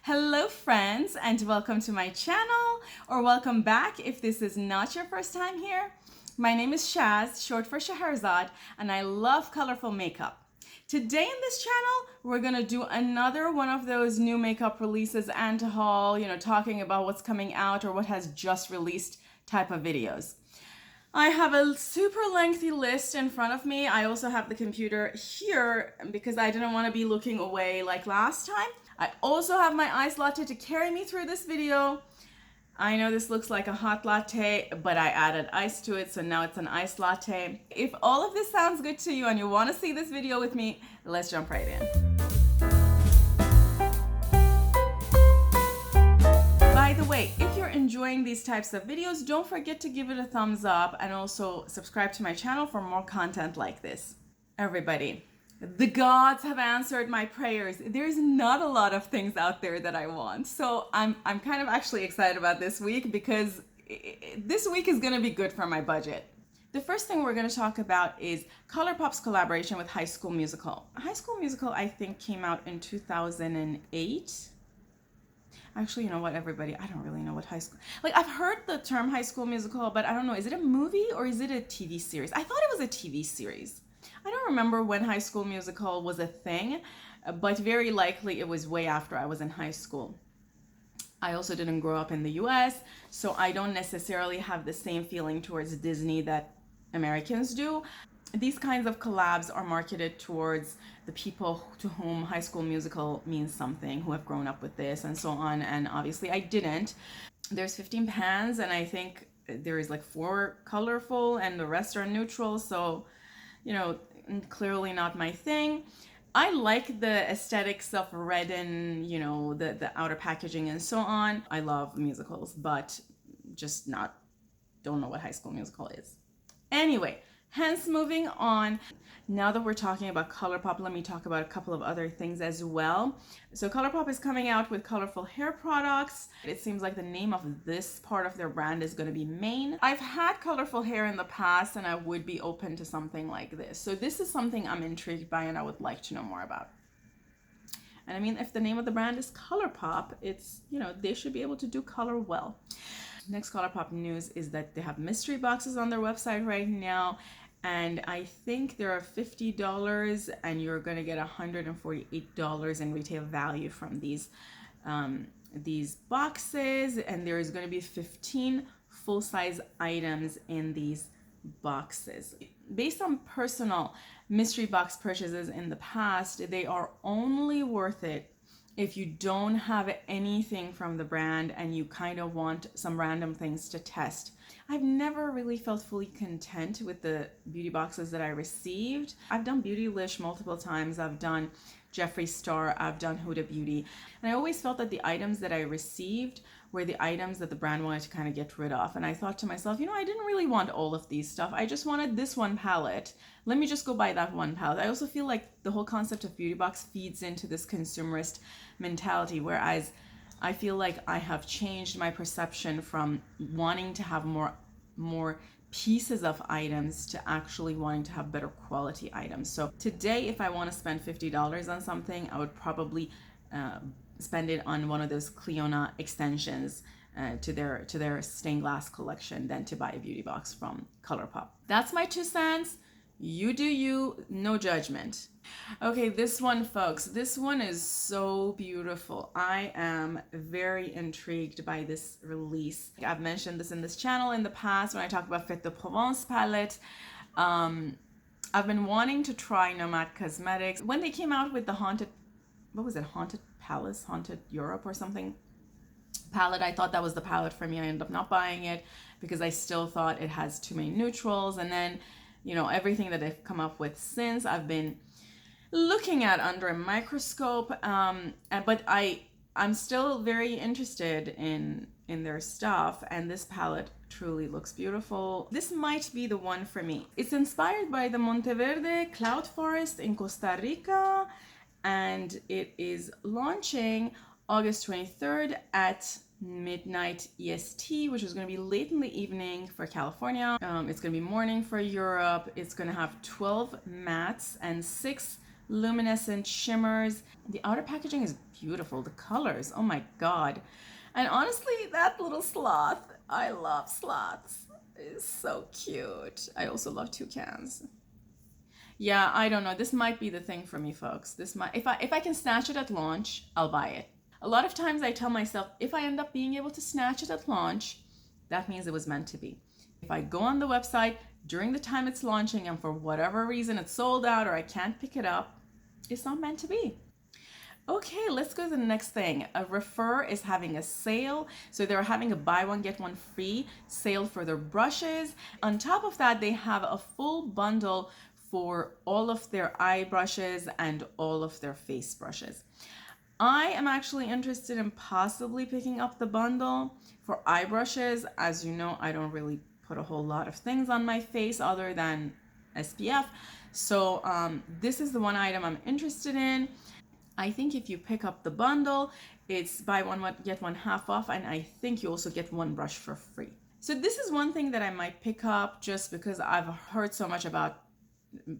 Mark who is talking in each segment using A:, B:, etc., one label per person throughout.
A: Hello friends, and welcome to my channel, or welcome back if this is not your first time here. My name is Shaz, short for Scheherazade, and I love colorful makeup. Today in this channel, we're gonna do another one of those new makeup releases and haul, talking about what's coming out or what has just released type of videos. I have a super lengthy list in front of me. I also have the computer here because I didn't want to be looking away like last time. I also have my iced latte to carry me through this video. I know this looks like a hot latte, but I added ice to it, so now it's an iced latte. If all of this sounds good to you and you want to see this video with me, let's jump right in. By the way, if you're enjoying these types of videos, don't forget to give it a thumbs up and also subscribe to my channel for more content like this. Everybody, the gods have answered my prayers. There's not a lot of things out there that I want. So I'm kind of actually excited about this week because this week is going to be good for my budget. The first thing we're going to talk about is Colourpop's collaboration with High School Musical. High School Musical, I think, came out in 2008. Actually, you know what, everybody, I don't really know what high school, I've heard the term High School Musical, but I don't know, is it a movie or is it a TV series? I thought it was a TV series. I don't remember when High School Musical was a thing, but very likely it was way after I was in high school. I also didn't grow up in the US, so I don't necessarily have the same feeling towards Disney that Americans do. These kinds of collabs are marketed towards the people to whom High School Musical means something, who have grown up with this and so on, and obviously I didn't. There's 15 pans, and I think there is like 4 colorful and the rest are neutral, so clearly not my thing. I like the aesthetics of red and the outer packaging and so on. I love musicals, but just don't know what High School Musical is. Anyway, hence moving on. Now that we're talking about Colourpop, let me talk about a couple of other things as well. So Colourpop is coming out with colorful hair products. It seems like the name of this part of their brand is going to be Mane. I've had colorful hair in the past and I would be open to something like this. So this is something I'm intrigued by and I would like to know more about. And I mean, if the name of the brand is Colourpop, it's, they should be able to do color well. Next Colourpop news is that they have mystery boxes on their website right now. And I think there are $50 and you're going to get $148 in retail value from these boxes. And there is going to be 15 full-size items in these boxes. Based on personal mystery box purchases in the past, they are only worth it if you don't have anything from the brand and you kind of want some random things to test. I've never really felt fully content with the beauty boxes that I received. I've done Beautylish multiple times. I've done Jeffree Star. I've done Huda Beauty. And I always felt that the items that I received were the items that the brand wanted to kind of get rid of. And I thought to myself, I didn't really want all of these stuff. I just wanted this one palette. Let me just go buy that one palette. I also feel like the whole concept of beauty box feeds into this consumerist mentality, whereas I feel like I have changed my perception from wanting to have more pieces of items to actually wanting to have better quality items. So today, if I want to spend $50 on something, I would probably spend it on one of those Cliona extensions to their stained glass collection than to buy a beauty box from Colourpop. That's my 2 cents. You do you, no judgment. Okay, this one, folks, this one is so beautiful. I am very intrigued by this release. I've mentioned this in this channel in the past when I talked about Fête de Provence palette. I've been wanting to try Nomad Cosmetics. When they came out with the Haunted Palace, Haunted Europe or something palette, I thought that was the palette for me. I ended up not buying it because I still thought it has too many neutrals. And then everything that they've come up with since, I've been looking at under a microscope, but I'm still very interested in their stuff, and this palette truly looks beautiful. This might be the one for me. It's inspired by the Monteverde cloud forest in Costa Rica, and it is launching August 23rd at midnight EST, which is going to be late in the evening for California. It's going to be morning for Europe. It's going to have 12 mattes and 6 luminescent shimmers. The outer packaging is beautiful. The colors, oh my God. And honestly, that little sloth, I love sloths. It's so cute. I also love toucans. Yeah, I don't know. This might be the thing for me, folks. This might, if I can snatch it at launch, I'll buy it. A lot of times I tell myself, if I end up being able to snatch it at launch, that means it was meant to be. If I go on the website during the time it's launching and for whatever reason it's sold out or I can't pick it up, it's not meant to be. Okay, let's go to the next thing. Rephr is having a sale. So they're having a buy one, get one free sale for their brushes. On top of that, they have a full bundle for all of their eye brushes and all of their face brushes. I am actually interested in possibly picking up the bundle for eye brushes. As you know, I don't really put a whole lot of things on my face other than SPF. So this is the one item I'm interested in. I think if you pick up the bundle, it's buy one, get one half off, and I think you also get one brush for free. So this is one thing that I might pick up just because I've heard so much about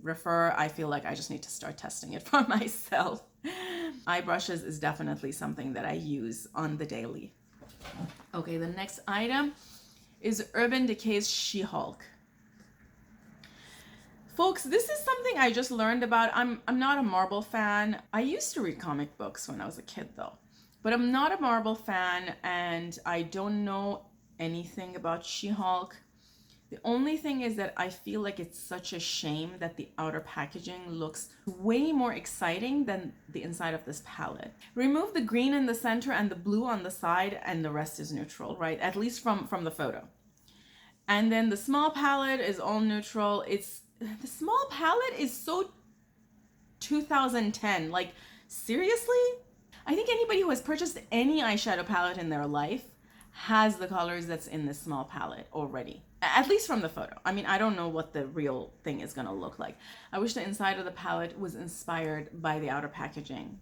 A: Rephr. I feel like I just need to start testing it for myself. Eye brushes is definitely something that I use on the daily. Okay, the next item is Urban Decay's She-Hulk. Folks, this is something I just learned about. I'm not a Marvel fan. I used to read comic books when I was a kid though, but I'm not a Marvel fan and I don't know anything about She-Hulk. The only thing is that I feel like it's such a shame that the outer packaging looks way more exciting than the inside of this palette. Remove the green in the center and the blue on the side and the rest is neutral, right? At least from the photo. And then the small palette is all neutral. The small palette is so 2010. Like, seriously? I think anybody who has purchased any eyeshadow palette in their life has the colors that's in this small palette already. At least from the photo. I mean, I don't know what the real thing is gonna look like. I wish the inside of the palette was inspired by the outer packaging.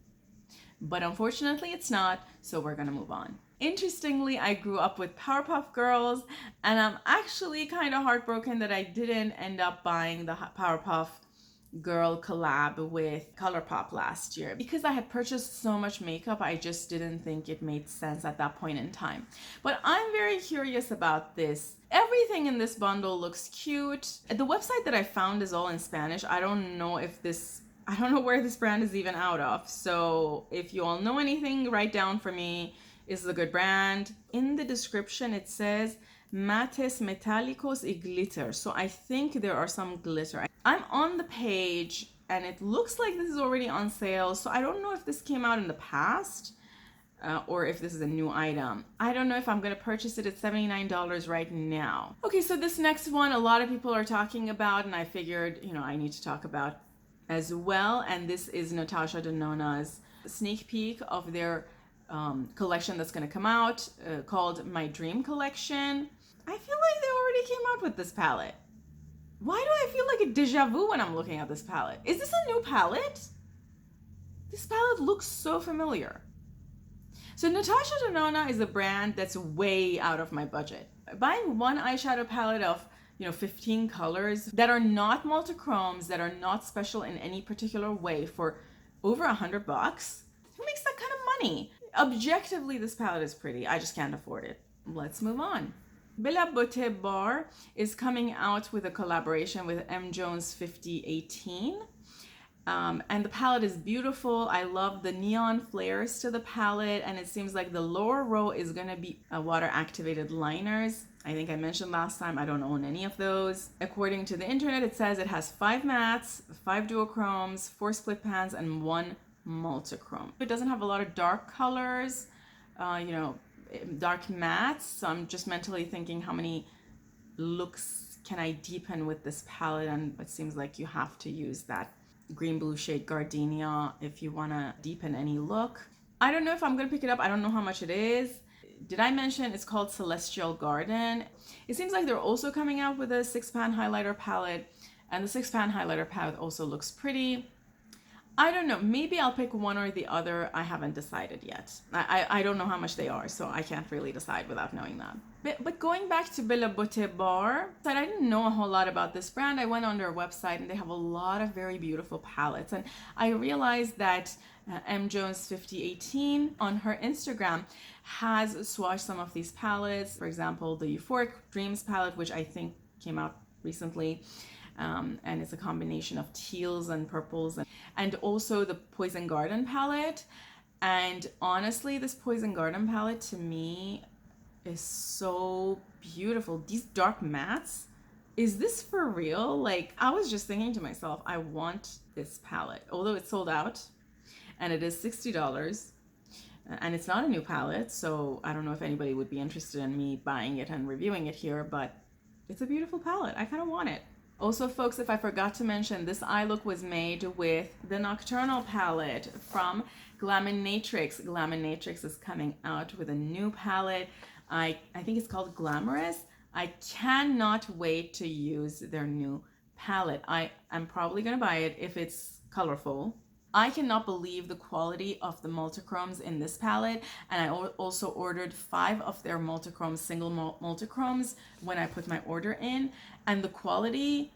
A: But unfortunately it's not, so we're gonna move on. Interestingly, I grew up with Powerpuff Girls, and I'm actually kind of heartbroken that I didn't end up buying the Powerpuff Girl collab with Colourpop last year. Because I had purchased so much makeup, I just didn't think it made sense at that point in time. But I'm very curious about this. Everything in this bundle looks cute. The website that I found is all in Spanish. I don't know where this brand is even out of. So if you all know anything, write down for me. Is a good brand. In the description it says mates metálicos y glitter. So I think there are some glitter. I'm on the page and it looks like this is already on sale. So I don't know if this came out in the past or if this is a new item. I don't know if I'm gonna purchase it at $79 right now. Okay, so this next one, a lot of people are talking about and I figured, I need to talk about as well. And this is Natasha Denona's sneak peek of their collection that's going to come out called My Dream Collection. I feel like they already came out with this palette. Why do I feel like a deja vu when I'm looking at this palette? Is this a new palette? This palette looks so familiar. So Natasha Denona is a brand that's way out of my budget. Buying one eyeshadow palette of 15 colors that are not multichromes, that are not special in any particular way for over $100, who makes that kind of money? Objectively, this palette is pretty. I just can't afford it. Let's move on. Bella Beaute Bar is coming out with a collaboration with M. Jones 5018. And the palette is beautiful. I love the neon flares to the palette. And it seems like the lower row is going to be water activated liners. I think I mentioned last time I don't own any of those. According to the internet, it says it has 5 mattes, 5 duochromes, 4 split pans, and 1 multichrome. It doesn't have a lot of dark colors, dark mattes. So I'm just mentally thinking how many looks can I deepen with this palette, and it seems like you have to use that green blue shade Gardenia if you want to deepen any look. I don't know if I'm going to pick it up. I don't know how much it is. Did I mention it's called Celestial Garden? It seems like they're also coming out with a 6-pan highlighter palette, and the 6-pan highlighter palette also looks pretty. I don't know. Maybe I'll pick one or the other. I haven't decided yet. I don't know how much they are, so I can't really decide without knowing that. But going back to Beaute Bar, I didn't know a whole lot about this brand. I went on their website and they have a lot of very beautiful palettes. And I realized that M Jones 5018 on her Instagram has swatched some of these palettes. For example, the Euphoric Dreams palette, which I think came out recently. And it's a combination of teals and purples, and also the Poison Garden palette. And honestly, this Poison Garden palette to me is so beautiful. These dark mattes, is this for real? Like, I was just thinking to myself, I want this palette, although it's sold out and it is $60. And it's not a new palette, so I don't know if anybody would be interested in me buying it and reviewing it here, but it's a beautiful palette. I kind of want it. Also, folks, if I forgot to mention, this eye look was made with the Nocturnal Palette from Glaminatrix. Glaminatrix is coming out with a new palette. I think it's called Glamorous. I cannot wait to use their new palette. I am probably going to buy it if it's colorful. I cannot believe the quality of the multichromes in this palette, and I also ordered 5 of their multichromes, single multichromes, when I put my order in, and the quality,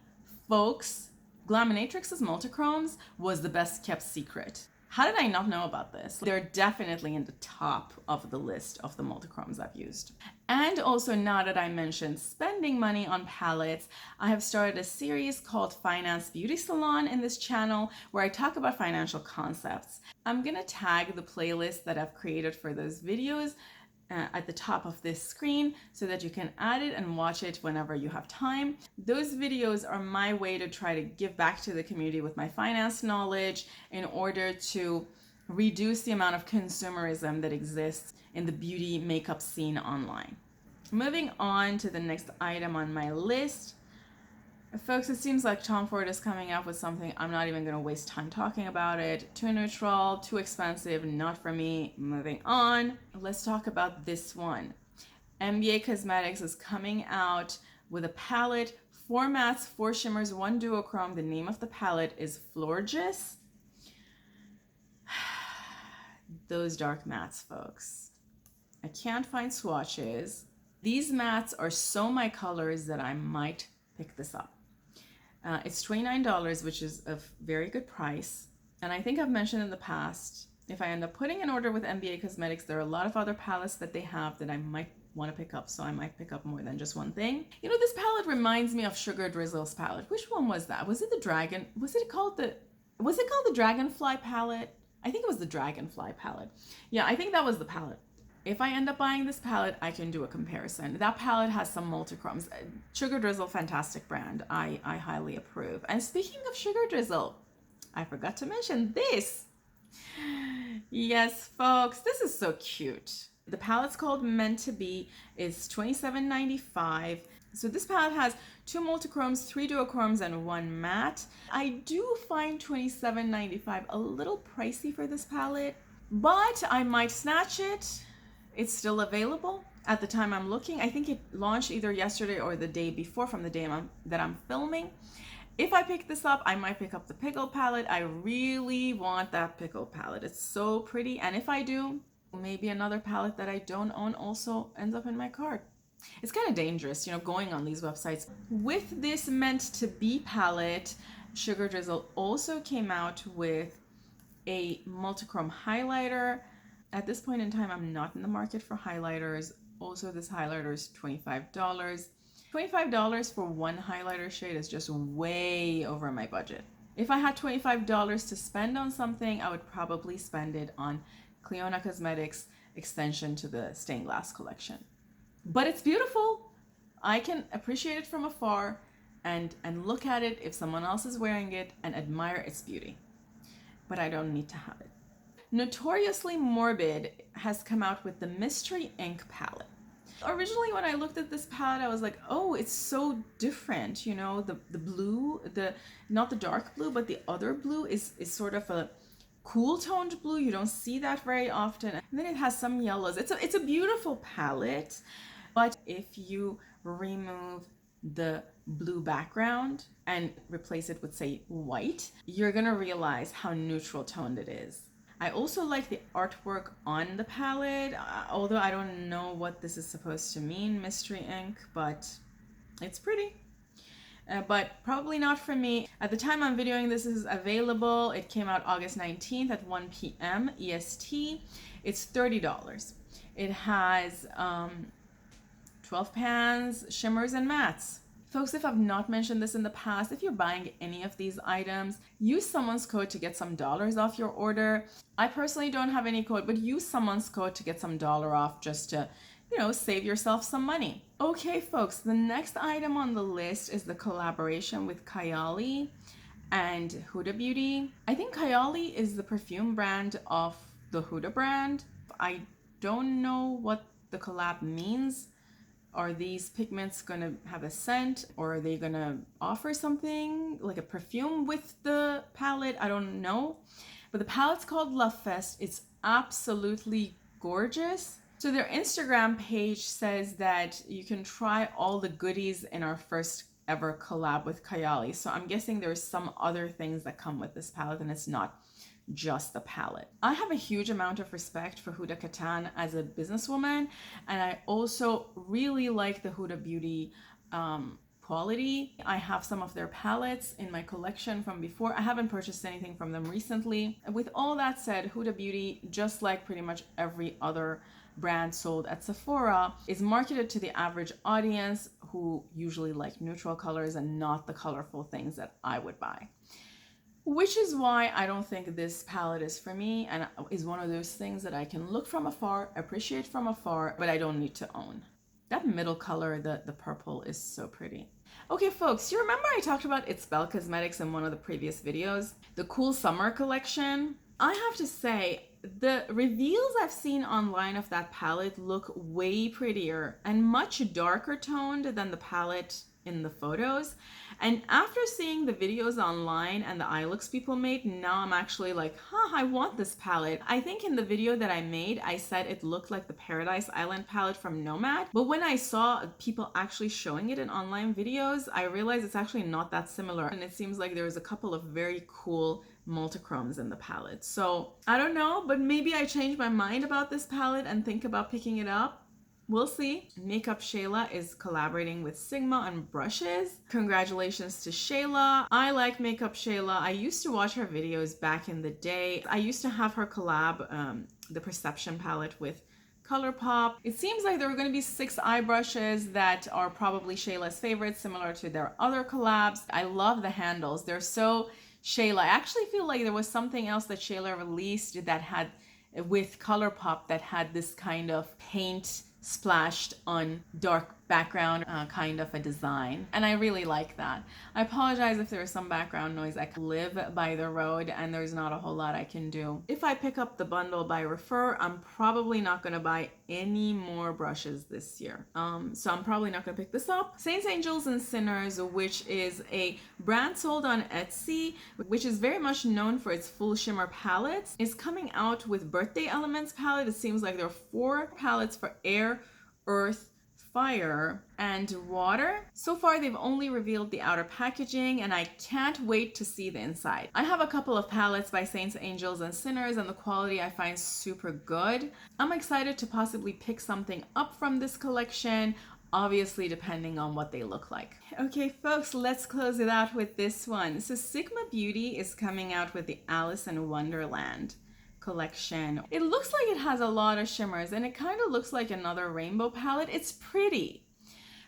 A: folks, Glaminatrix's multichromes was the best kept secret. How did I not know about this? They're definitely in the top of the list of the multichromes I've used. And also, now that I mentioned spending money on palettes, I have started a series called Finance Beauty Salon in this channel where I talk about financial concepts. I'm gonna tag the playlist that I've created for those videos at the top of this screen so that you can add it and watch it whenever you have time. Those videos are my way to try to give back to the community with my finance knowledge in order to reduce the amount of consumerism that exists in the beauty makeup scene online. Moving on to the next item on my list. Folks, it seems like Tom Ford is coming out with something. I'm not even going to waste time talking about it. Too neutral, too expensive, not for me. Moving on. Let's talk about this one. NBA Cosmetics is coming out with a palette, 4 mattes, 4 shimmers, 1 duochrome. The name of the palette is Florges. Those dark mattes, folks. I can't find swatches. These mattes are so my colors that I might pick this up. It's $29, which is a very good price. And I think I've mentioned in the past, if I end up putting an order with NBA Cosmetics, there are a lot of other palettes that they have that I might want to pick up. So I might pick up more than just one thing. You know, this palette reminds me of Sugar Drizzle's palette. Which one was that? Was it the Dragon? Was it called the Dragonfly palette? I think it was the Dragonfly palette. Yeah, I think that was the palette. If I end up buying this palette, I can do a comparison. That palette has some multichromes. Sugar Drizzle, fantastic brand. I highly approve. And speaking of Sugar Drizzle, I forgot to mention this. Yes, folks, this is so cute. The palette's called Meant to Be. It's $27.95. So this palette has 2 multichromes, 3 duochromes, and 1 matte. I do find $27.95 a little pricey for this palette, but I might snatch it. It's still available at the time I'm looking. I think it launched either yesterday or the day before from the day that I'm filming. If I pick this up, I might pick up the Pickle palette. I really want that Pickle palette. It's so pretty. And if I do, maybe another palette that I don't own also ends up in my cart. It's kind of dangerous, you know, going on these websites. With this Meant to Be palette, Sugar Drizzle also came out with a multichrome highlighter. At this point in time, I'm not in the market for highlighters. Also, this highlighter is $25. $25 for one highlighter shade is just way over my budget. If I had $25 to spend on something, I would probably spend it on Cleona Cosmetics extension to the Stained Glass collection. But it's beautiful. I can appreciate it from afar and look at it if someone else is wearing it and admire its beauty. But I don't need to have it. Notoriously Morbid has come out with the Mystery Ink palette. Originally, when I looked at this palette, I was like, oh, it's so different. You know, the blue, not the dark blue, but the other blue is sort of a cool toned blue. You don't see that very often. And then it has some yellows. It's a beautiful palette, but if you remove the blue background and replace it with, say, white, you're gonna realize how neutral toned it is. I also like the artwork on the palette, although I don't know what this is supposed to mean, mystery ink, but it's pretty. But probably not for me. At the time I'm videoing this is available. It came out August 19th at 1 p.m. EST. It's $30. It has 12 pans, shimmers, and mattes. Folks, if I've not mentioned this in the past, if you're buying any of these items, use someone's code to get some dollars off your order. I personally don't have any code, but use someone's code to get some dollar off just to, you know, save yourself some money. Okay, folks, the next item on the list is the collaboration with Kayali and Huda Beauty. I think Kayali is the perfume brand of the Huda brand. I don't know what the collab means. Are these pigments gonna have a scent, or are they gonna offer something like a perfume with the palette? I don't know. But the palette's called Love Fest. It's absolutely gorgeous. So their Instagram page says that you can try all the goodies in our first ever collab with Kayali. So I'm guessing there's some other things that come with this palette and it's not just the palette. I have a huge amount of respect for Huda Kattan as a businesswoman, and I also really like the Huda Beauty quality. I have some of their palettes in my collection from before. I haven't purchased anything from them recently. With all that said, Huda Beauty, just like pretty much every other brand sold at Sephora, is marketed to the average audience who usually like neutral colors and not the colorful things that I would buy. Which is why I don't think this palette is for me, and is one of those things that I can look from afar, appreciate from afar, but I don't need to own. That middle color, the purple, is so pretty. Okay, folks, you remember I talked about It's Belle Cosmetics in one of the previous videos? The Cool Summer collection? I have to say, the reveals I've seen online of that palette look way prettier and much darker toned than the palette in the photos. And after seeing the videos online and the eye looks people made, now I'm actually like, I want this palette. I think in the video that I made, I said it looked like the Paradise Island palette from Nomad. But when I saw people actually showing it in online videos, I realized it's actually not that similar. And it seems like there's a couple of very cool multichromes in the palette. So I don't know, but maybe I changed my mind about this palette and think about picking it up. We'll see. Makeup Shayla is collaborating with Sigma on brushes. Congratulations to Shayla. I like Makeup Shayla. I used to watch her videos back in the day. I used to have her collab the Perception palette with Colourpop. It seems like there are going to be 6 eye brushes that are probably Shayla's favorites, similar to their other collabs. I love the handles. They're so Shayla. I actually feel like there was something else that Shayla released that had, with Colourpop, that had this kind of paint splashed on dark background kind of a design, and I really like that. I apologize if there is some background noise. I live by the road and there's not a whole lot I can do. If I pick up the bundle by Rephr, I'm probably not going to buy any more brushes this year, so I'm probably not going to pick this up. Saints, Angels, and Sinners, which is a brand sold on Etsy, which is very much known for its full shimmer palettes, is coming out with Birthday Elements palette. It seems like there are 4 palettes for air, earth, fire, and water. So far they've only revealed the outer packaging, and I can't wait to see the inside. I have a couple of palettes by Saints, Angels, and Sinners, and the quality I find super good. I'm excited to possibly pick something up from this collection, obviously depending on what they look like. Okay folks, let's close it out with this one. So Sigma Beauty is coming out with the Alice in Wonderland collection. It looks like it has a lot of shimmers, and it kind of looks like another rainbow palette. It's pretty,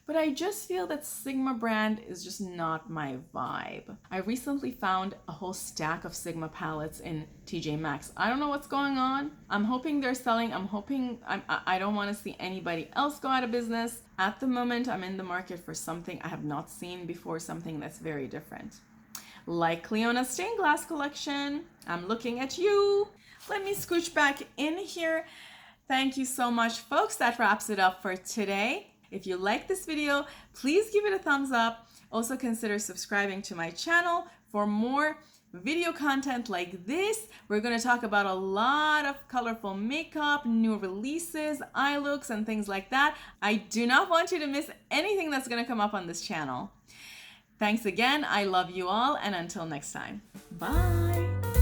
A: but I just feel that Sigma brand is just not my vibe. I recently found a whole stack of Sigma palettes in TJ Maxx. I don't know what's going on. I'm hoping they're selling. I don't want to see anybody else go out of business. At the moment, I'm in the market for something I have not seen before, something that's very different. Like Cleona's Stained Glass collection. I'm looking at you. Let me scooch back in here. Thank you so much, folks. That wraps it up for today. If you like this video, please give it a thumbs up. Also consider subscribing to my channel for more video content like this. We're going to talk about a lot of colorful makeup, new releases, eye looks, and things like that. I do not want you to miss anything that's going to come up on this channel. Thanks again. I love you all. And until next time, bye.